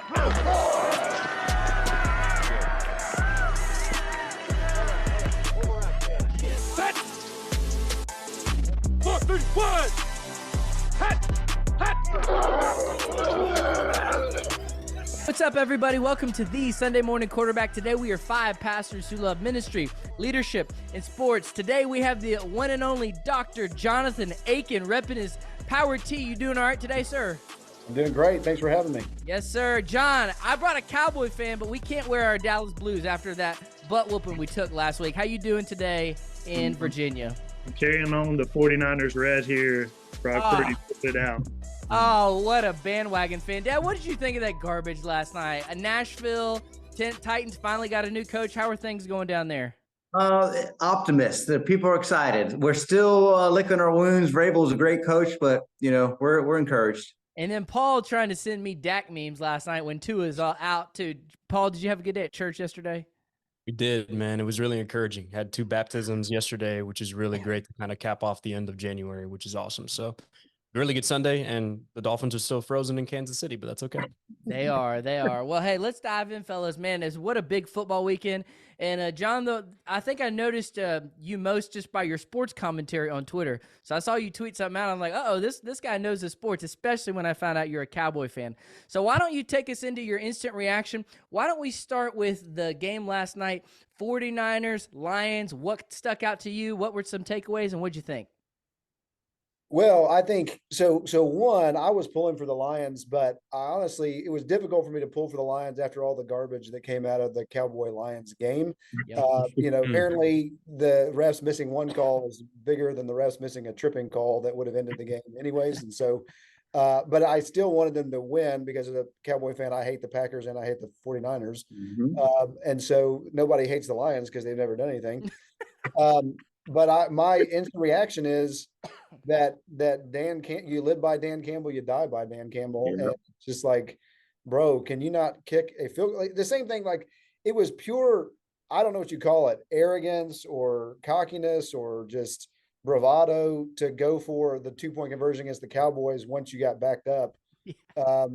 Set. 4, 3, 1. What's up, everybody? Welcome to the Sunday Morning Quarterback. Today we are 5 pastors who love ministry, leadership, and sports. Today we have the one and only Dr. Jonathan Aiken repping his Power T. You doing all right today, sir? I'm doing great. Thanks for having me. Yes, sir. John, I brought a Cowboy fan, but we can't wear our Dallas Blues after that butt whooping we took last week. How you doing today in Virginia? I'm carrying on the 49ers red here. Brock Purdy put it out. Oh, what a bandwagon fan. Dad, what did you think of that garbage last night? Nashville Titans finally got a new coach. How are things going down there? Optimists. The people are excited. We're still licking our wounds. Vrabel's a great coach, but, we're encouraged. And then Paul trying to send me Dak memes last night when Tua is all out too. Paul, did you have a good day at church yesterday? We did, man. It was really encouraging. Had 2 baptisms yesterday, which is really great to kind of cap off the end of January, which is awesome. So really good Sunday, and the Dolphins are still frozen in Kansas City, but that's okay. They are. Well, hey, let's dive in, fellas. Man, what a big football weekend. And, John, though, I think I noticed you most just by your sports commentary on Twitter. So I saw you tweet something out. I'm like, uh-oh, this guy knows his sports, especially when I found out you're a Cowboy fan. So why don't you take us into your instant reaction? Why don't we start with the game last night, 49ers, Lions? What stuck out to you? What were some takeaways, and what'd you think? Well, I think so. One, I was pulling for the Lions, but honestly, it was difficult for me to pull for the Lions after all the garbage that came out of the Cowboy-Lions game. Yep. Apparently the refs missing one call is bigger than the refs missing a tripping call that would have ended the game anyways. And so, but I still wanted them to win because as a Cowboy fan, I hate the Packers and I hate the 49ers. Mm-hmm. And so nobody hates the Lions because they've never done anything. But my instant reaction is that you live by Dan Campbell, you die by Dan Campbell. Yeah. And it's just like, bro, can you not kick a field goal? Like, the same thing, like it was pure, I don't know what you call it, arrogance or cockiness or just bravado to go for the 2-point conversion against the Cowboys once you got backed up. Yeah.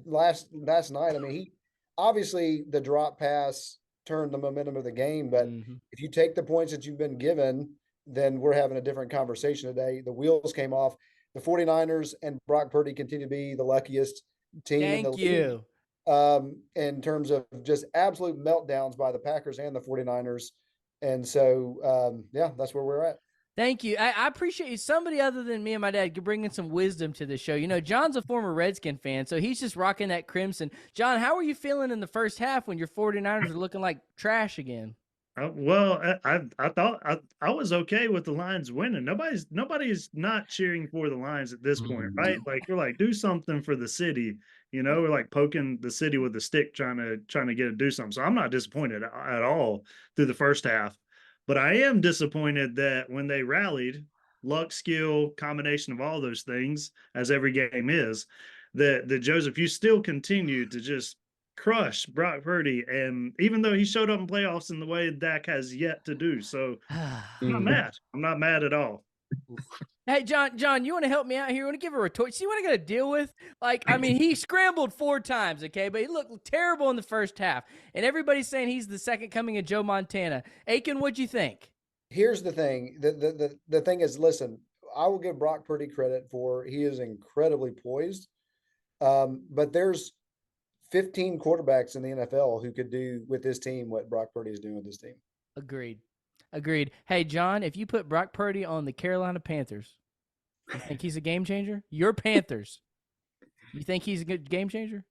Last night, I mean, he obviously the drop pass turned the momentum of the game, but if you take the points that you've been given, then we're having a different conversation today. The wheels came off. The 49ers and Brock Purdy continue to be the luckiest team in the league, in terms of just absolute meltdowns by the Packers and the 49ers. And so, that's where we're at. Thank you. I appreciate you. Somebody other than me and my dad could bring in some wisdom to the show. John's a former Redskin fan, so he's just rocking that crimson. John, how were you feeling in the first half when your 49ers are looking like trash again? I thought I was okay with the Lions winning. Nobody's not cheering for the Lions at this point, right? Like we're like, do something for the city. We're like poking the city with a stick, trying to get it to do something. So I'm not disappointed at all through the first half. But I am disappointed that when they rallied, luck, skill, combination of all those things, as every game is, that Joseph, you still continue to just crush Brock Purdy. And even though he showed up in playoffs in the way Dak has yet to do. So I'm not mad. I'm not mad at all. Hey, John, you want to help me out here? You want to give a retort? See what I got to deal with? He scrambled 4 times, okay? But he looked terrible in the first half. And everybody's saying he's the second coming of Joe Montana. Aiken, what'd you think? Here's the thing. The thing is, listen, I will give Brock Purdy credit for he is incredibly poised. But there's 15 quarterbacks in the NFL who could do with this team what Brock Purdy is doing with this team. Agreed. Hey, John, if you put Brock Purdy on the Carolina Panthers, you think he's a game changer? Your Panthers. You think he's a good game changer?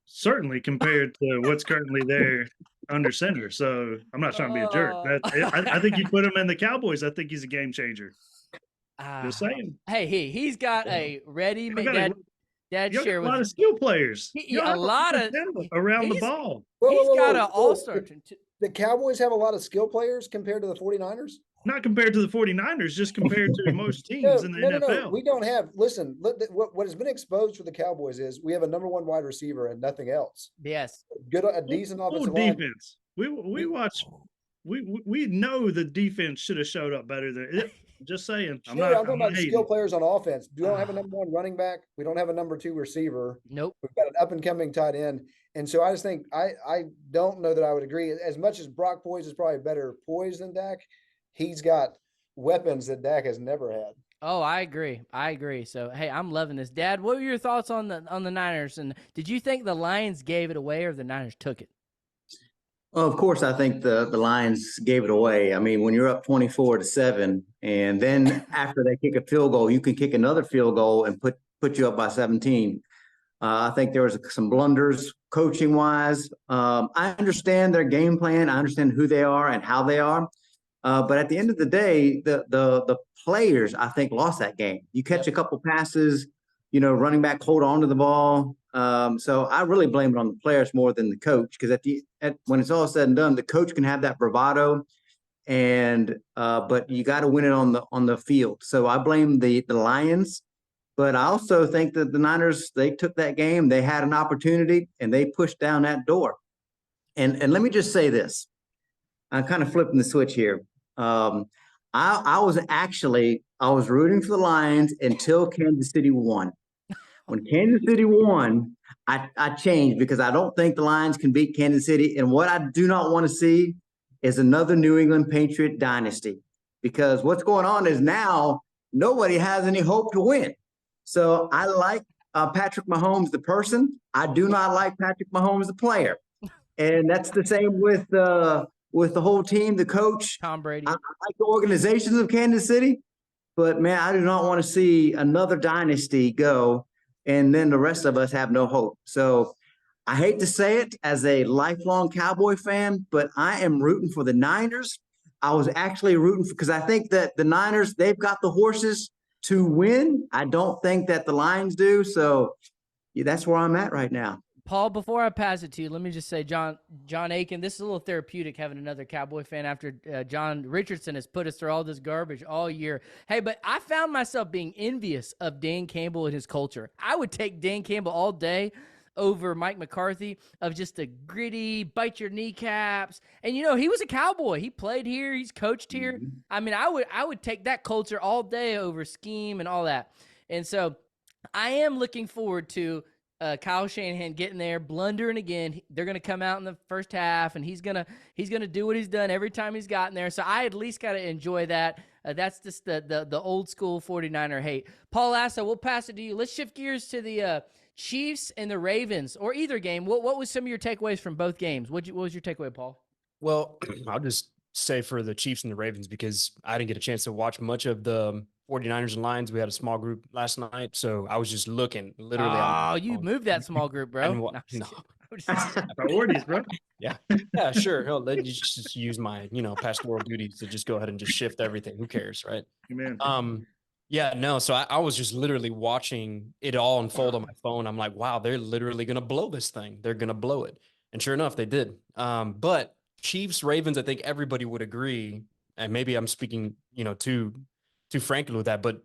Certainly compared to what's currently there under center. So I'm not trying to be a jerk. I think you put him in the Cowboys. I think he's a game changer. Just saying. Hey, he's got a ready made dad share with a lot of skill players. A lot of around the ball. He's got an all-star. The Cowboys have a lot of skill players compared to the 49ers? Not compared to the 49ers, just compared to most teams in the NFL. No. We don't have – listen, what has been exposed for the Cowboys is we have a number 1 wide receiver and nothing else. Yes. A decent offensive line. Defense. We watch – we know the defense should have showed up better than Just saying. I'm Sure, not. I'm talking I'm not about skill hating. players on offense. We don't have a number 1 running back. We don't have a number 2 receiver. Nope. We've got an up and coming tight end. And so I just think I don't know that I would agree. As much as Brock Poise is probably better poised than Dak, he's got weapons that Dak has never had. Oh, I agree. So, hey, I'm loving this. Dad, what were your thoughts on the Niners? And did you think the Lions gave it away or the Niners took it? Well, of course, I think the Lions gave it away. I mean, when you're up 24-7, and then after they kick a field goal, you can kick another field goal and put you up by 17. I think there was some blunders coaching wise. I understand their game plan. I understand who they are and how they are. But at the end of the day, the players, I think, lost that game. You catch a couple passes, running back hold on to the ball. So I really blame it on the players more than the coach, because when it's all said and done, the coach can have that bravado, but you got to win it on the field. So I blame the Lions, but I also think that the Niners, they took that game, they had an opportunity, and they pushed down that door. And let me just say this. I'm kind of flipping the switch here. I was rooting for the Lions until Kansas City won. When Kansas City won, I changed, because I don't think the Lions can beat Kansas City. And what I do not want to see is another New England Patriot dynasty, because what's going on is now nobody has any hope to win. So I like Patrick Mahomes, the person. I do not like Patrick Mahomes, the player. And that's the same with the whole team, the coach. Tom Brady. I like the organizations of Kansas City, but man, I do not want to see another dynasty go and then the rest of us have no hope. So I hate to say it as a lifelong Cowboy fan, but I am rooting for the Niners. I was actually rooting because I think that the Niners, they've got the horses to win. I don't think that the Lions do. So yeah, that's where I'm at right now. Paul, before I pass it to you, let me just say, John Aiken, this is a little therapeutic having another Cowboy fan after John Richardson has put us through all this garbage all year. Hey, but I found myself being envious of Dan Campbell and his culture. I would take Dan Campbell all day over Mike McCarthy, of just a gritty, bite your kneecaps. And, he was a Cowboy. He played here. He's coached here. Mm-hmm. I mean, I would take that culture all day over scheme and all that. And so I am looking forward to Kyle Shanahan getting there, blundering again. They're going to come out in the first half, and he's gonna do what he's done every time he's gotten there. So I at least got to enjoy that. That's just the old school 49er hate. Paul Lasso, we'll pass it to you. Let's shift gears to the Chiefs and the Ravens, or either game. What was some of your takeaways from both games? What was your takeaway, Paul? Well, I'll just say for the Chiefs and the Ravens, because I didn't get a chance to watch much of the 49ers and Lions. We had a small group last night, so I was just looking literally. Oh, you moved that small group, bro. No. Priorities, bro. Yeah, sure. Hell, let you just use my, pastoral duties to just go ahead and just shift everything. Who cares, right? Amen. Yeah, no. So I was just literally watching it all unfold on my phone. I'm like, wow, they're literally gonna blow this thing. They're gonna blow it, and sure enough, they did. But Chiefs, Ravens, I think everybody would agree, and maybe I'm speaking, too frankly with that, but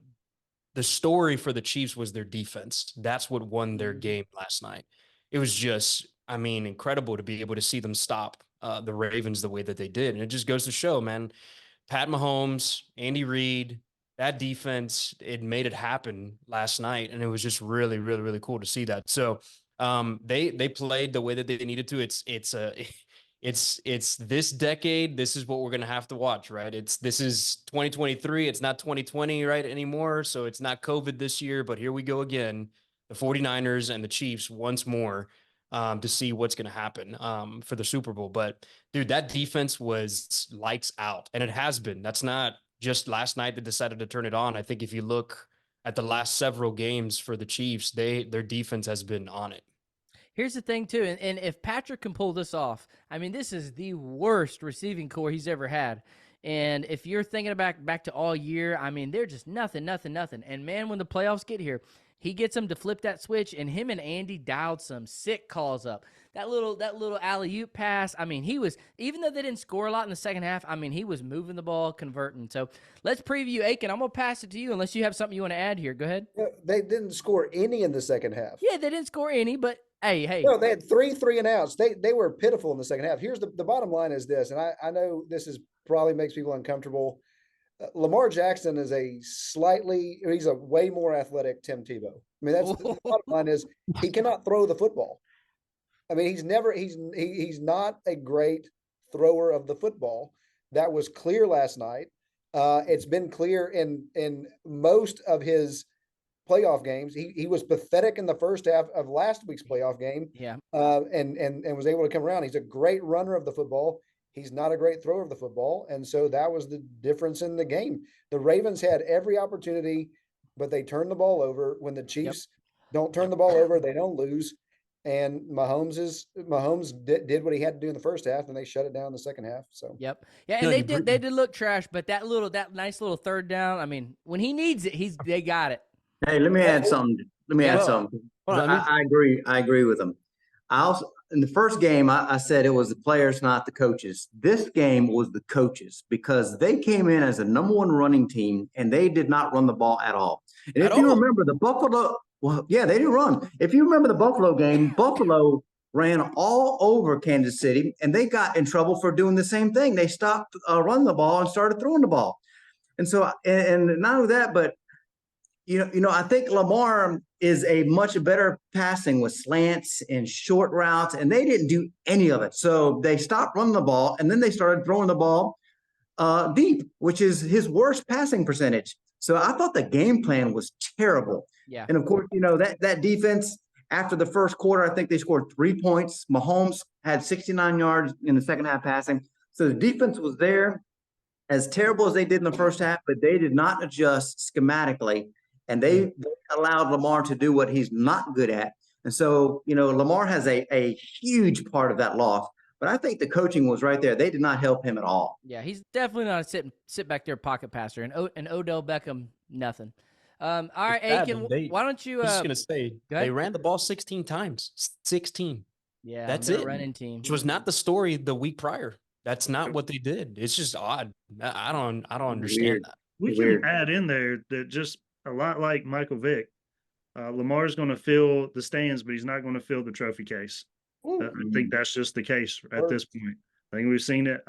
the story for the Chiefs was their defense. That's what won their game last night. It was just, incredible to be able to see them stop the Ravens the way that they did. And it just goes to show, man, Pat Mahomes, Andy Reid, that defense, it made it happen last night. And it was just really, really, really cool to see that. So they played the way that they needed to. It's this decade. This is what we're going to have to watch, right? This is 2023. It's not 2020 right anymore. So it's not COVID this year, but here we go again, the 49ers and the Chiefs once more, to see what's going to happen for the Super Bowl. But dude, that defense was lights out, and it has been. That's not just last night that decided to turn it on. I think if you look at the last several games for the Chiefs, their defense has been on it. Here's the thing, too, and if Patrick can pull this off, this is the worst receiving core he's ever had. And if you're thinking back to all year, they're just nothing. And, man, when the playoffs get here, he gets them to flip that switch, and him and Andy dialed some sick calls up. That little alley-oop pass, he was, even though they didn't score a lot in the second half, he was moving the ball, converting. So let's preview Aiken. I'm going to pass it to you unless you have something you want to add here. Go ahead. They didn't score any in the second half. Yeah, they didn't score any, but hey. No, they had three and outs. They were pitiful in the second half. Here's the bottom line is this, and I know this is probably makes people uncomfortable. Lamar Jackson is he's a way more athletic Tim Tebow. I mean, that's the bottom line is he cannot throw the football. I mean, he's not a great thrower of the football. That was clear last night. It's been clear in most of his playoff games. He was pathetic in the first half of last week's playoff game. Yeah. And was able to come around. He's a great runner of the football. He's not a great thrower of the football. And so that was the difference in the game. The Ravens had every opportunity, but they turned the ball over. When the Chiefs don't turn the ball over, they don't lose. And Mahomes did what he had to do in the first half, and they shut it down in the second half. So yeah, and they did look trash, but that nice little third down. I mean, when he needs it, they got it. Hey, let me add something. I agree with him. I also, in the first game, I said it was the players, not the coaches. This game was the coaches because they came in as a number one running team and they did not run the ball at all. And if you remember the Buffalo, they didn't run. If you remember the Buffalo game, Buffalo ran all over Kansas City and they got in trouble for doing the same thing. They stopped running the ball and started throwing the ball. And so, and not only that, but I think Lamar is a much better passing with slants and short routes, and they didn't do any of it. So they stopped running the ball, and then they started throwing the ball deep, which is his worst passing percentage. So I thought the game plan was terrible. Yeah. And of course, that defense after the first quarter, I think they scored 3 points. Mahomes had 69 yards in the second half passing. So the defense was there, as terrible as they did in the first half, but they did not adjust schematically. And they allowed Lamar to do what he's not good at. And so, Lamar has a huge part of that loss. But I think the coaching was right there. They did not help him at all. Yeah, he's definitely not a sit back there pocket passer. And Odell Beckham, nothing. All right, Aiken, why don't you? I was just going to say, they ran the ball 16 times. 16. Yeah, that's it. Running team. Which was not the story the week prior. That's not what they did. It's just odd. I don't understand that. We can add in there that just a lot like Michael Vick, Lamar's going to fill the stands, but he's not going to fill the trophy case. I think that's just the case at this point. I think we've seen it.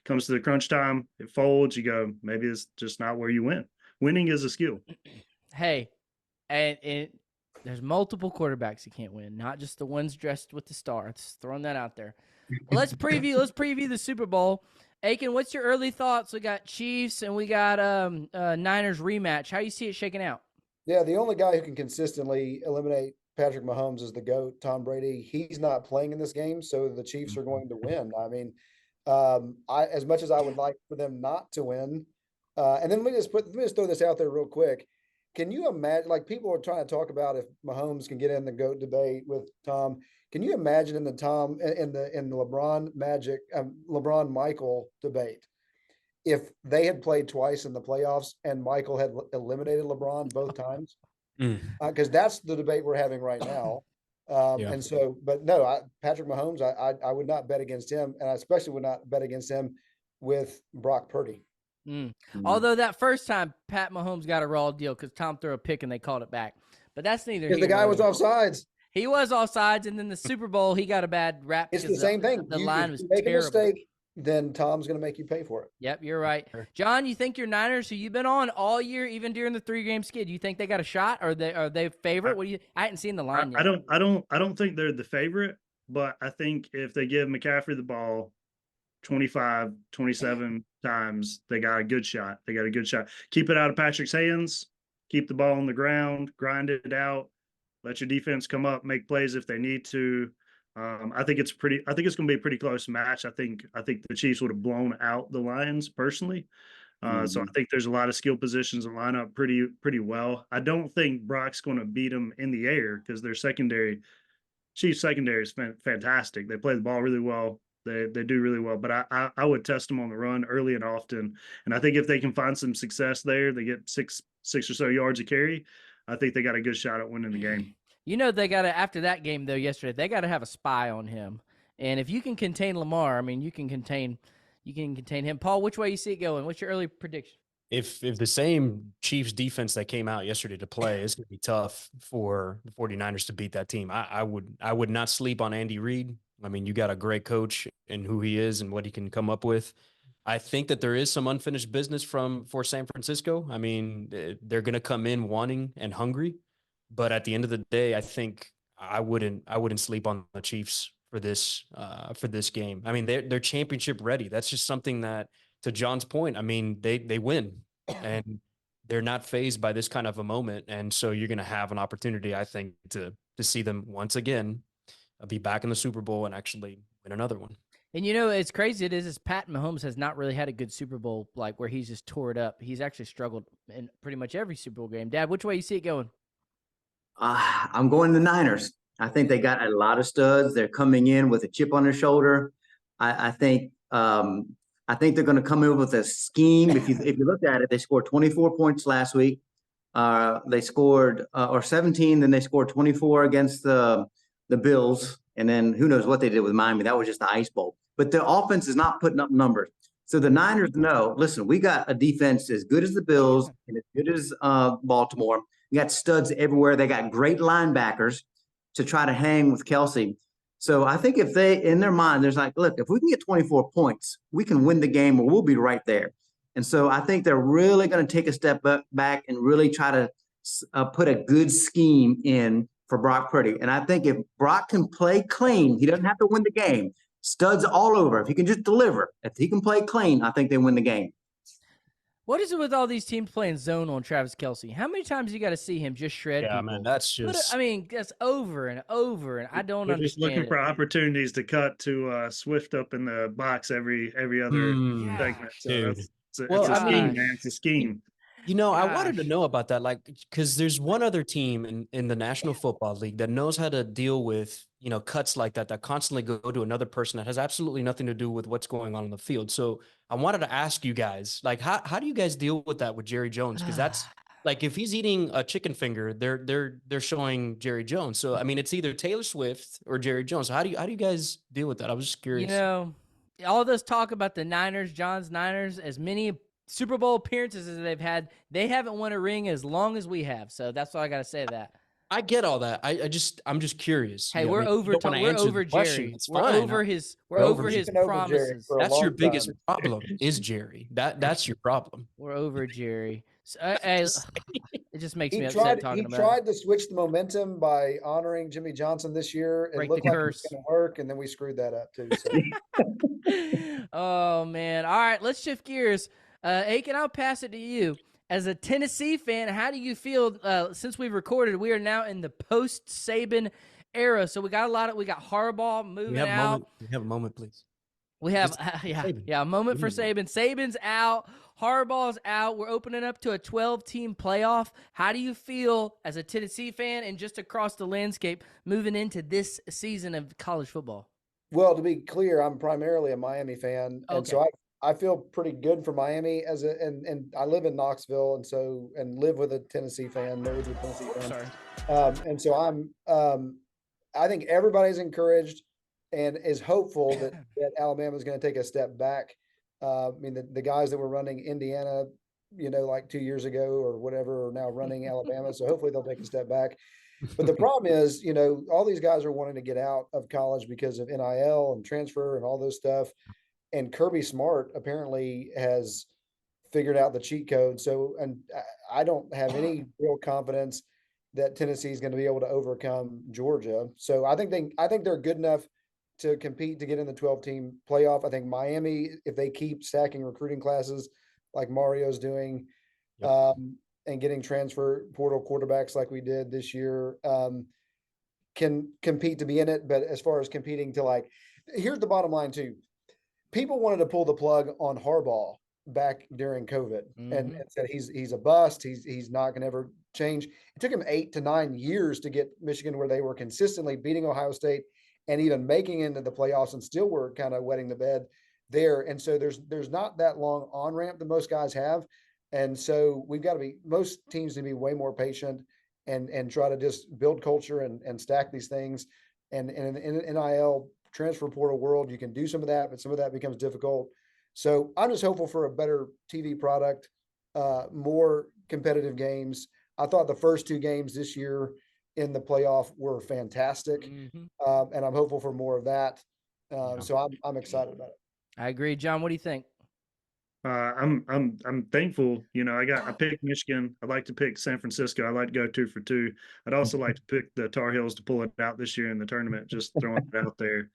Comes to the crunch time, it folds. You go, maybe it's just not where you win. Winning is a skill. Hey, and there's multiple quarterbacks you can't win, not just the ones dressed with the star. Just throwing that out there. Let's preview the Super Bowl. Aiken, what's your early thoughts? We got Chiefs and we got Niners rematch. How you see it shaking out? Yeah, the only guy who can consistently eliminate Patrick Mahomes is the GOAT, Tom Brady. He's not playing in this game, so the Chiefs are going to win. I mean, as much as I would like for them not to win, and then let me just throw this out there real quick. Can you imagine? Like, people are trying to talk about if Mahomes can get in the GOAT debate with Tom. Can you imagine in the LeBron Michael debate, if they had played twice in the playoffs and Michael had eliminated LeBron both times? Because that's the debate we're having right now. And so, but no, Patrick Mahomes, I would not bet against him, and I especially would not bet against him with Brock Purdy. Although that first time, Pat Mahomes got a raw deal because Tom threw a pick and they called it back. But that's neither. Because the guy was offsides. He was offsides, and then the Super Bowl, he got a bad rap. It's the same thing. The line was make terrible. A mistake, then Tom's going to make you pay for it. Yep, you're right. John, you think your Niners, who you've been on all year, even during the 3-game skid, you think they got a shot? Are they favorite? I hadn't seen the line yet. I don't think they're the favorite, but I think if they give McCaffrey the ball 25, 27 times, they got a good shot. Keep it out of Patrick's hands. Keep the ball on the ground. Grind it out. Let your defense come up, make plays if they need to. I think it's going to be a pretty close match. I think the Chiefs would have blown out the Lions personally. So I think there's a lot of skill positions that line up pretty well. I don't think Brock's going to beat them in the air because their Chiefs secondary is fantastic. They play the ball really well. They do really well, but I would test them on the run early and often. And I think if they can find some success there, they get six or so yards a carry. I think they got a good shot at winning the game. They got to, after that game though yesterday, they got to have a spy on him. And if you can contain Lamar, I mean, you can contain him. Paul, which way you see it going? What's your early prediction? If the same Chiefs defense that came out yesterday to play, it's going to be tough for the 49ers to beat that team. I would not sleep on Andy Reid. I mean, you got a great coach and who he is and what he can come up with. I think that there is some unfinished business for San Francisco. I mean, they're going to come in wanting and hungry, but at the end of the day, I think I wouldn't sleep on the Chiefs for this game. I mean, they're championship ready. That's just something that, to John's point, I mean, they win and they're not fazed by this kind of a moment, and so you're going to have an opportunity, I think, to see them once again be back in the Super Bowl and actually win another one. And it's crazy. It is Pat Mahomes has not really had a good Super Bowl, like where he's just tore it up. He's actually struggled in pretty much every Super Bowl game. Dad, which way you see it going? I'm going the Niners. I think they got a lot of studs. They're coming in with a chip on their shoulder. I think they're going to come in with a scheme. If you look at it, they scored 24 points last week. They scored or 17, then they scored 24 against the Bills, and then who knows what they did with Miami. That was just the ice bowl. But the offense is not putting up numbers. So the Niners know, listen, we got a defense as good as the Bills and as good as Baltimore. We got studs everywhere. They got great linebackers to try to hang with Kelsey. So I think if they, in their mind, there's like, look, if we can get 24 points, we can win the game or we'll be right there. And so I think they're really going to take a step back and really try to put a good scheme in for Brock Purdy. And I think if Brock can play clean, he doesn't have to win the game. Studs all over. If he can just deliver, if he can play clean, I think they win the game. What is it with all these teams playing zone on Travis Kelce? How many times you got to see him just shred people? Man, that's just. that's over and over, and I don't understand. Just looking for opportunities to cut to Swift up in the box every other segment. So it's a scheme, man. It's a scheme. I wanted to know about that, like, because there's one other team in the National Football League that knows how to deal with, cuts like that constantly go to another person that has absolutely nothing to do with what's going on the field. So I wanted to ask you guys, like, how do you guys deal with that with Jerry Jones? Because that's like, if he's eating a chicken finger, they're showing Jerry Jones. So I mean, it's either Taylor Swift or Jerry Jones. So how do you guys deal with that? I was just curious. All this talk about the Niners, John's Niners, as many Super Bowl appearances as they've had, they haven't won a ring as long as we have. So that's all I got to say to that. I get all that. I'm just curious. Hey, we're over Jerry. We're over his promises. That's your biggest problem is Jerry. That's your problem. We're over Jerry. So, it just makes me upset talking about it. He tried to switch the momentum by honoring Jimmy Johnson this year. It looked like it was going to work, and then we screwed that up too. So. Oh, man. All right, let's shift gears. Aiken, I'll pass it to you. As a Tennessee fan, how do you feel since we've recorded? We are now in the post-Saban era, so we got Harbaugh moving out. We have a moment, please. We have a moment for Saban. Saban's out. Harbaugh's out. We're opening up to a 12-team playoff. How do you feel as a Tennessee fan and just across the landscape moving into this season of college football? Well, to be clear, I'm primarily a Miami fan, and so I feel pretty good for Miami and I live in Knoxville and live with a Tennessee fan, married to a Tennessee fan. And so I think everybody's encouraged and is hopeful that Alabama is going to take a step back. I mean, the guys that were running Indiana, like 2 years ago or whatever, are now running Alabama. So hopefully they'll take a step back. But the problem is, all these guys are wanting to get out of college because of NIL and transfer and all this stuff. And Kirby Smart apparently has figured out the cheat code. So, and I don't have any real confidence that Tennessee is going to be able to overcome Georgia. So I think they're good enough to compete to get in the 12-team playoff. I think Miami, if they keep stacking recruiting classes like Mario's doing, and getting transfer portal quarterbacks like we did this year, can compete to be in it. But as far as competing to here's the bottom line too. People wanted to pull the plug on Harbaugh back during COVID and said he's a bust. He's not going to ever change. It took him 8 to 9 years to get Michigan where they were consistently beating Ohio State and even making into the playoffs, and still were kind of wetting the bed there. And so there's not that long on ramp that most guys have. And so most teams need to be way more patient and try to just build culture and stack these things. And in NIL transfer portal world, you can do some of that, but some of that becomes difficult. So I'm just hopeful for a better TV product, more competitive games. I thought the first 2 games this year in the playoff were fantastic. And I'm hopeful for more of that. So I'm excited about it. I agree. John, what do you think? I'm thankful. You know, I picked Michigan. I'd like to pick San Francisco. I'd like to go 2 for 2. I'd also like to pick the Tar Heels to pull it out this year in the tournament. Just throwing it out there.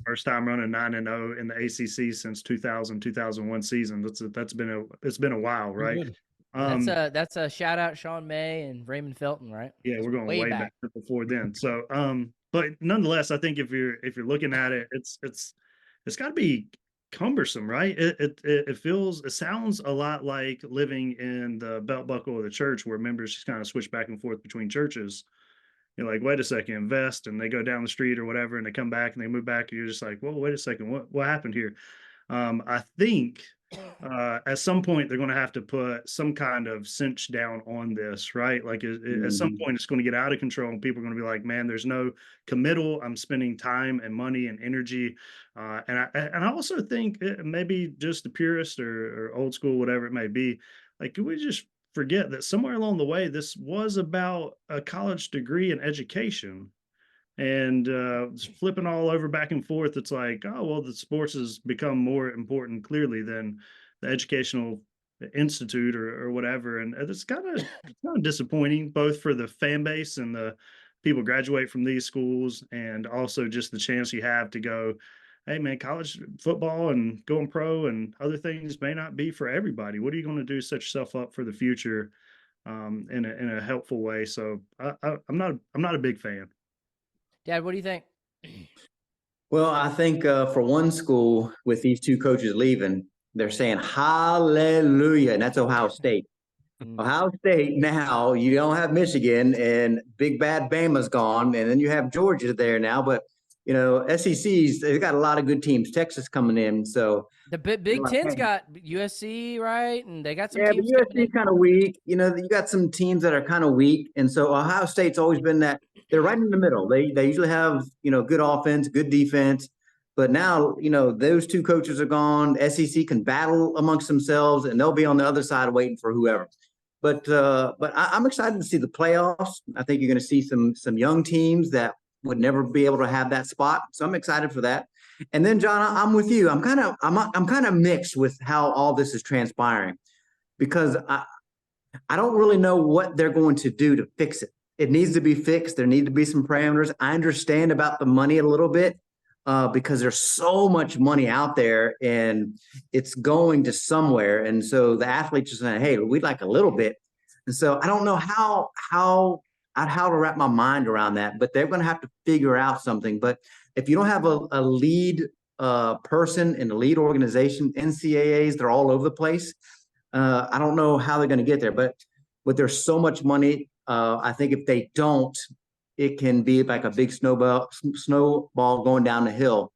First time running 9-0 in the ACC since 2001 season. It's been a while, right? That's a shout out Sean May and Raymond Felton, right? Yeah, we're going way back before then. So, but nonetheless, I think if you're looking at it, it's got to be cumbersome, right? It sounds a lot like living in the belt buckle of the church, where members just kind of switch back and forth between churches. You're like, wait a second, invest, and they go down the street or whatever, and they come back and they move back, and you're just like, well, wait a second, what happened here? I think at some point they're going to have to put some kind of cinch down on this, right? Like at some point it's going to get out of control, and people are going to be like, man, there's no committal. I'm spending time and money and energy. And I also think maybe just the purist or old school, whatever it may be, like, could we just forget that somewhere along the way, this was about a college degree and education? And flipping all over back and forth, it's like, oh, well, the sports has become more important clearly than the educational institute or whatever. And it's kind of disappointing, both for the fan base and the people graduate from these schools, and also just the chance you have to go, hey man, college football and going pro and other things may not be for everybody. What are you going to do to set yourself up for the future in a helpful way? So I'm not a big fan. Dad, what do you think? Well, I think for one school, with these 2 coaches leaving, they're saying hallelujah, and that's Ohio State. Ohio State, now you don't have Michigan, and big bad Bama's gone, and then you have Georgia there now. But you know, SEC's, they've got a lot of good teams. Texas coming in, so the Big Ten's got USC, right? And they got some teams. But USC's kind of weak. You know, you got some teams that are kind of weak, and so Ohio State's always been that. They're right in the middle. They usually have, you know, good offense, good defense. But now, you know, those 2 coaches are gone. SEC can battle amongst themselves, and they'll be on the other side waiting for whoever. But I'm excited to see the playoffs. I think you're going to see some young teams that would never be able to have that spot. So I'm excited for that. And then, John, I'm with you. I'm kind of mixed with how all this is transpiring, because I don't really know what they're going to do to fix it. It needs to be fixed. There need to be some parameters. I understand about the money a little bit, because there's so much money out there and it's going to somewhere. And so the athletes are saying, hey, we'd like a little bit. And so I don't know how to wrap my mind around that, but they're going to have to figure out something. But if you don't have a lead person in the lead organization, NCAAs, they're all over the place. I don't know how they're going to get there, but there's so much money. I think if they don't, it can be like a big snowball going down the hill,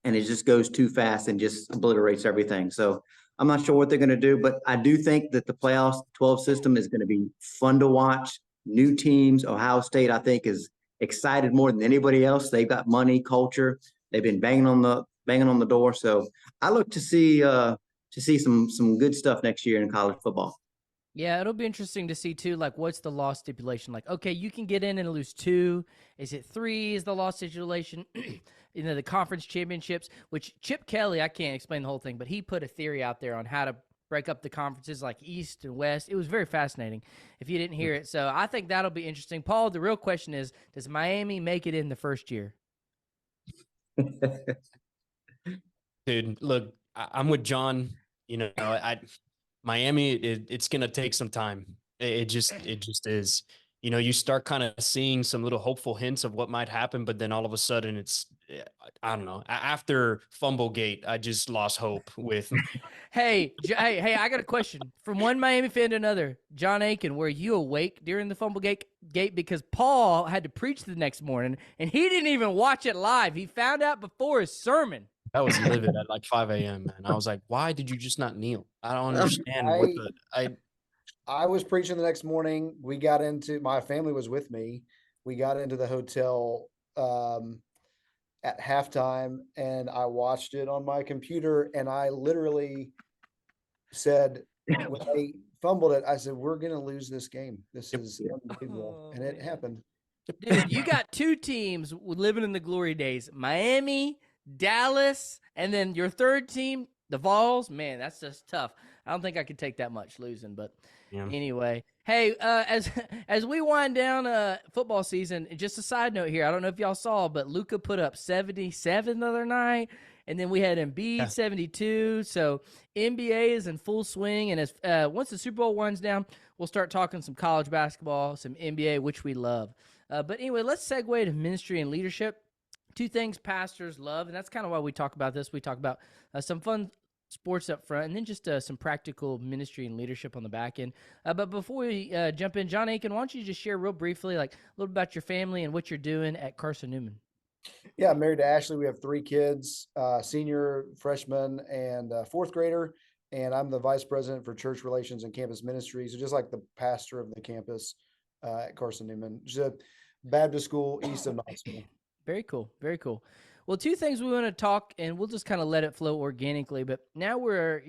and it just goes too fast and just obliterates everything. So I'm not sure what they're going to do, but I do think that the playoffs 12 system is going to be fun to watch. New teams. Ohio State, I think, is excited more than anybody else. They've got money, culture. They've been banging on the door. So I look to see some good stuff next year in college football. Yeah, it'll be interesting to see too, like, what's the loss stipulation? Like, okay, you can get in and lose 2. Is it 3 is the loss stipulation? You know, the conference championships, which Chip Kelly, I can't explain the whole thing, but he put a theory out there on how to break up the conferences like East and West. It was very fascinating if you didn't hear it. So I think that'll be interesting. Paul, the real question is, does Miami make it in the first year? Dude, look, I'm with John. You know, Miami, it's going to take some time. It just is. You know, you start kind of seeing some little hopeful hints of what might happen, but then all of a sudden it's, I don't know. After Fumblegate, I just lost hope with. Hey, I got a question. From one Miami fan to another, John Aiken, were you awake during the Fumblegate? Because Paul had to preach the next morning, and he didn't even watch it live. He found out before his sermon. I was livid at like 5 a.m., man. I was like, why did you just not kneel? I don't understand I was preaching the next morning. My family was with me. We got into the hotel at halftime, and I watched it on my computer, and I literally said, when they fumbled it, I said, we're going to lose this game. This is unbelievable. And it happened. Dude, you got 2 teams living in the glory days, Miami, Dallas, and then your third team, The Vols, man, that's just tough. I don't think I could take that much losing, but Yeah. anyway. Hey, as we wind down football season, just a side note here. I don't know if y'all saw, but Luka put up 77 the other night, and then we had Embiid 72. So NBA is in full swing, and as once the Super Bowl winds down, we'll start talking some college basketball, some NBA, which we love. But anyway, let's segue to ministry and leadership. Two things pastors love, and that's kind of why we talk about this. We talk about some fun sports up front, and then just some practical ministry and leadership on the back end. But before we jump in, John Aiken, why don't you just share real briefly, like a little bit about your family and what you're doing at Carson Newman? Yeah, I'm married to Ashley. We have 3 kids, senior, freshman, and 4th grader. And I'm the vice president for church relations and campus ministry. So just like the pastor of the campus at Carson Newman, which is a Baptist school east of Knoxville. Very cool. Very cool. Well, two things we want to talk, and we'll just kind of let it flow organically. But now we're,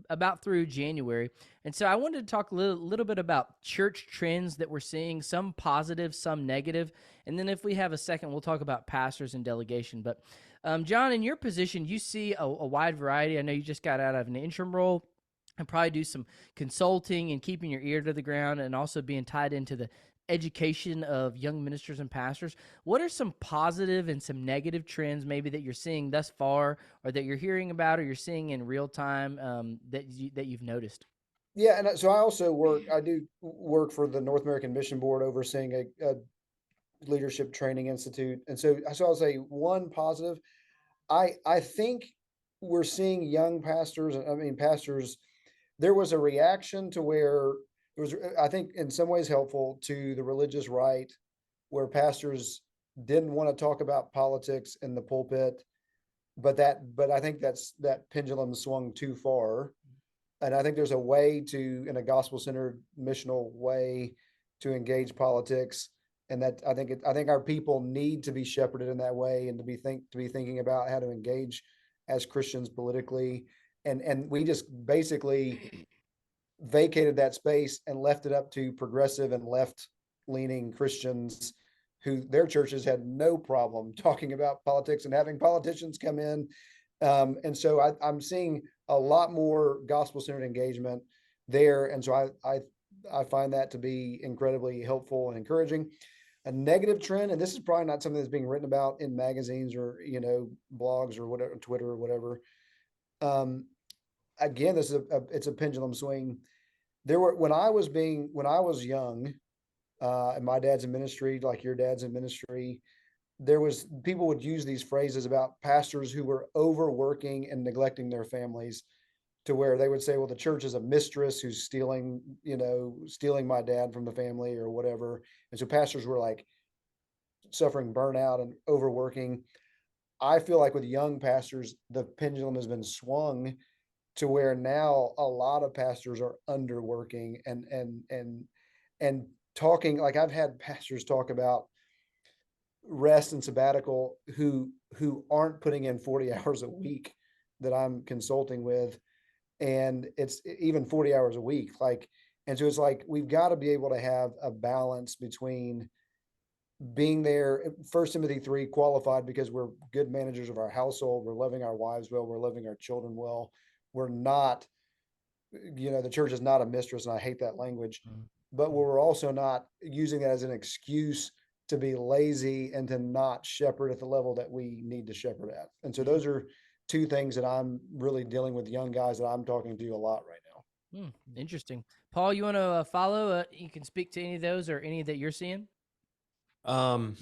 about through January. And so I wanted to talk a little bit about church trends that we're seeing, some positive, some negative. And then if we have a second, we'll talk about pastors and delegation. But John, in your position, you see a wide variety. I know you just got out of an interim role and probably do some consulting and keeping your ear to the ground and also being tied into the education of young ministers and pastors. What are some positive and some negative trends maybe that you're seeing thus far, or that you're hearing about, or you're seeing in real time that you've noticed? Yeah, and so I do work for the North American Mission Board, overseeing a leadership training institute. And so I'll say one positive. I think we're seeing young pastors, pastors, there was a reaction to where it was, I think, in some ways helpful to the religious right, where pastors didn't want to talk about politics in the pulpit, but I think that pendulum swung too far. And I think there's a way to, in a gospel-centered missional way, to engage politics. And that I think our people need to be shepherded in that way, and to be thinking about how to engage as Christians politically. And we just basically vacated that space and left it up to progressive and left-leaning Christians, who their churches had no problem talking about politics and having politicians come in. And so I'm seeing a lot more gospel-centered engagement there. And so I find that to be incredibly helpful and encouraging. A negative trend, and this is probably not something that's being written about in magazines or, blogs or whatever, Twitter or whatever. Again, it's a pendulum swing. When I was young, and my dad's in ministry, like your dad's in ministry, people would use these phrases about pastors who were overworking and neglecting their families, to where they would say, well, the church is a mistress who's stealing my dad from the family or whatever. And so pastors were like suffering burnout and overworking. I feel like with young pastors, the pendulum has been swung to where now a lot of pastors are underworking and talking, like I've had pastors talk about rest and sabbatical who aren't putting in 40 hours a week that I'm consulting with. And it's even 40 hours a week. And so it's like, we've got to be able to have a balance between being there. 1 Timothy 3, qualified because we're good managers of our household. We're loving our wives well. We're loving our children well. We're not, the church is not a mistress. And I hate that language, but we're also not using that as an excuse to be lazy and to not shepherd at the level that we need to shepherd at. And so those are two things that I'm really dealing with young guys that I'm talking to a lot right now. Interesting. Paul, you want to follow? You can speak to any of those or any that you're seeing. No,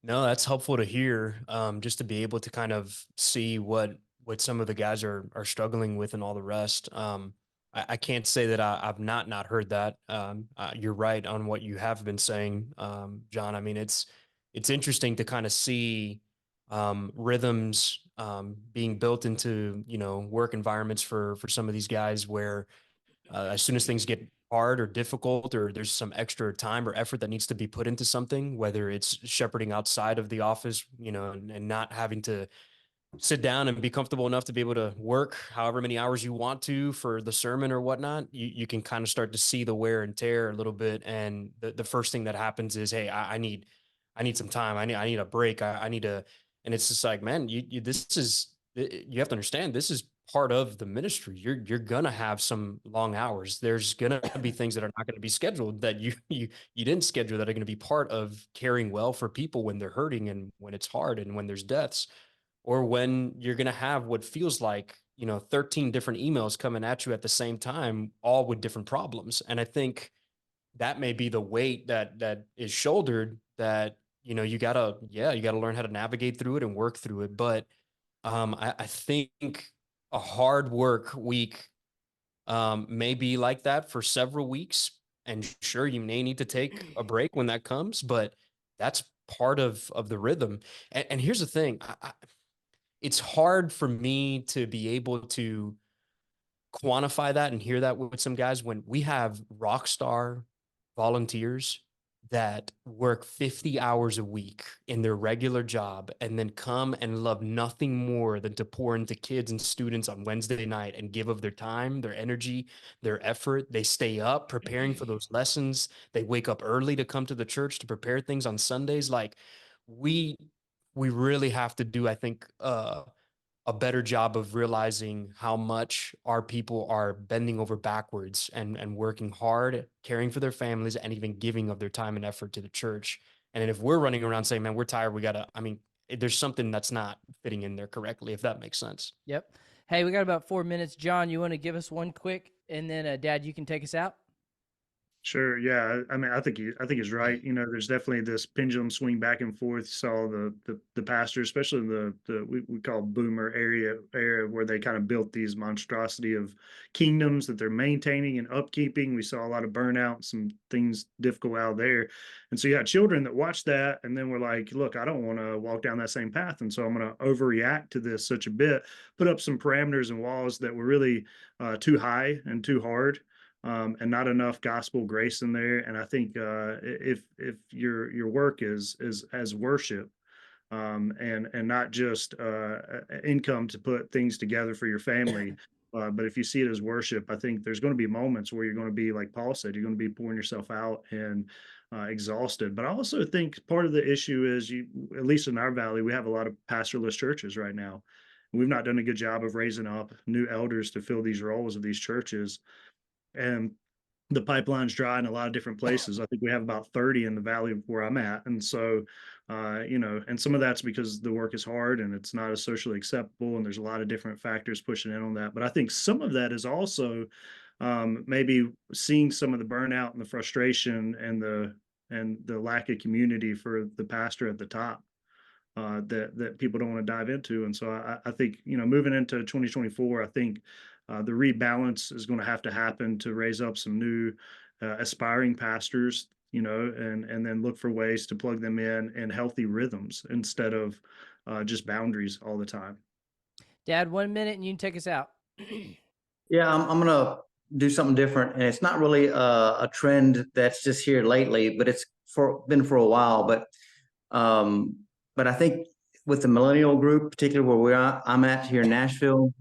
that's helpful to hear. Just to be able to kind of see what some of the guys are struggling with and all the rest. I can't say that I've not heard that. You're right on what you have been saying, John. I mean, it's interesting to kind of see rhythms being built into, work environments for some of these guys, where as soon as things get hard or difficult, or there's some extra time or effort that needs to be put into something, whether it's shepherding outside of the office, and not having to sit down and be comfortable enough to be able to work however many hours you want to for the sermon or whatnot, you can kind of start to see the wear and tear a little bit. And the first thing that happens is, hey, I need some time. I need a break. I need a, and it's just like, man, you have to understand, this is part of the ministry. You're gonna have some long hours. There's gonna be things that are not gonna be scheduled that you didn't schedule that are gonna be part of caring well for people when they're hurting and when it's hard and when there's deaths, or when you're gonna have what feels like 13 different emails coming at you at the same time, all with different problems. And I think that may be the weight that is shouldered, that you gotta learn how to navigate through it and work through it. But I think a hard work week may be like that for several weeks, and sure, you may need to take a break when that comes, but that's part of the rhythm. And here's the thing, it's hard for me to be able to quantify that and hear that with some guys when we have rock star volunteers that work 50 hours a week in their regular job and then come and love nothing more than to pour into kids and students on Wednesday night and give of their time, their energy, their effort. They stay up preparing for those lessons. They wake up early to come to the church to prepare things on Sundays. Like we really have to do, I think, a better job of realizing how much our people are bending over backwards and working hard, caring for their families, and even giving of their time and effort to the church. And if we're running around saying, man, we're tired, there's something that's not fitting in there correctly, if that makes sense. Yep. Hey, we got about 4 minutes. John, you want to give us one quick, and then Dad, you can take us out? Sure. Yeah. I mean, I think he's right. There's definitely this pendulum swing back and forth. You saw the pastors, especially in the we call boomer area where they kind of built these monstrosity of kingdoms that they're maintaining and upkeeping. We saw a lot of burnout, some things difficult out there. And so you had children that watched that and then were like, look, I don't want to walk down that same path. And so I'm going to overreact to this such a bit, put up some parameters and walls that were really too high and too hard. And not enough gospel grace in there. And I think if your work is as worship, and not just income to put things together for your family, but if you see it as worship, I think there's going to be moments where you're going to be, like Paul said, you're going to be pouring yourself out and exhausted. But I also think part of the issue is, at least in our valley, we have a lot of pastorless churches right now. We've not done a good job of raising up new elders to fill these roles of these churches. And the pipeline's dry in a lot of different places. I think we have about 30 in the valley where I'm at. And so, and some of that's because the work is hard and it's not as socially acceptable. And there's a lot of different factors pushing in on that. But I think some of that is also maybe seeing some of the burnout and the frustration and the lack of community for the pastor at the top. That people don't want to dive into. And so I think, moving into 2024, I think the rebalance is going to have to happen to raise up some new aspiring pastors, and then look for ways to plug them in healthy rhythms instead of just boundaries all the time. Dad, 1 minute and you can take us out. Yeah, I'm going to do something different. And it's not really a trend that's just here lately, but it's been for a while. But I think with the millennial group, particularly where I'm at here in Nashville,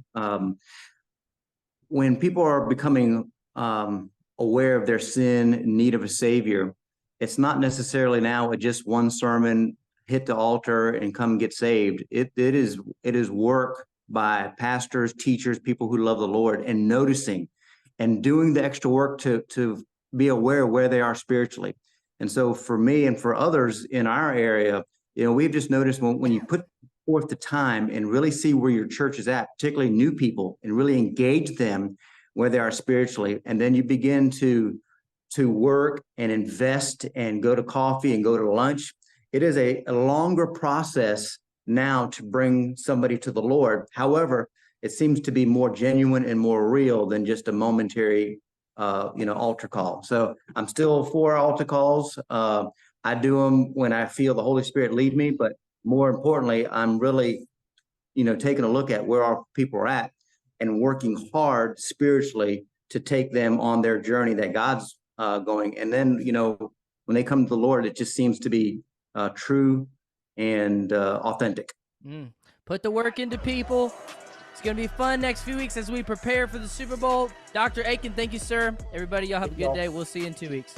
when people are becoming aware of their sin, in need of a savior, it's not necessarily now just one sermon, hit the altar and come get saved. It is work by pastors, teachers, people who love the Lord, and noticing and doing the extra work to be aware of where they are spiritually. And so for me and for others in our area, we've just noticed when you put forth the time and really see where your church is at, particularly new people, and really engage them where they are spiritually. And then you begin to work and invest and go to coffee and go to lunch. It is a longer process now to bring somebody to the Lord. However, it seems to be more genuine and more real than just a momentary, altar call. So I'm still for altar calls. I do them when I feel the Holy Spirit lead me, but more importantly, I'm really, taking a look at where our people are at and working hard spiritually to take them on their journey that God's going. And then, when they come to the Lord, it just seems to be true and authentic. Put the work into people. It's going to be fun next few weeks as we prepare for the Super Bowl. Dr. Aiken, thank you, sir. Everybody, y'all have a good day. We'll see you in 2 weeks.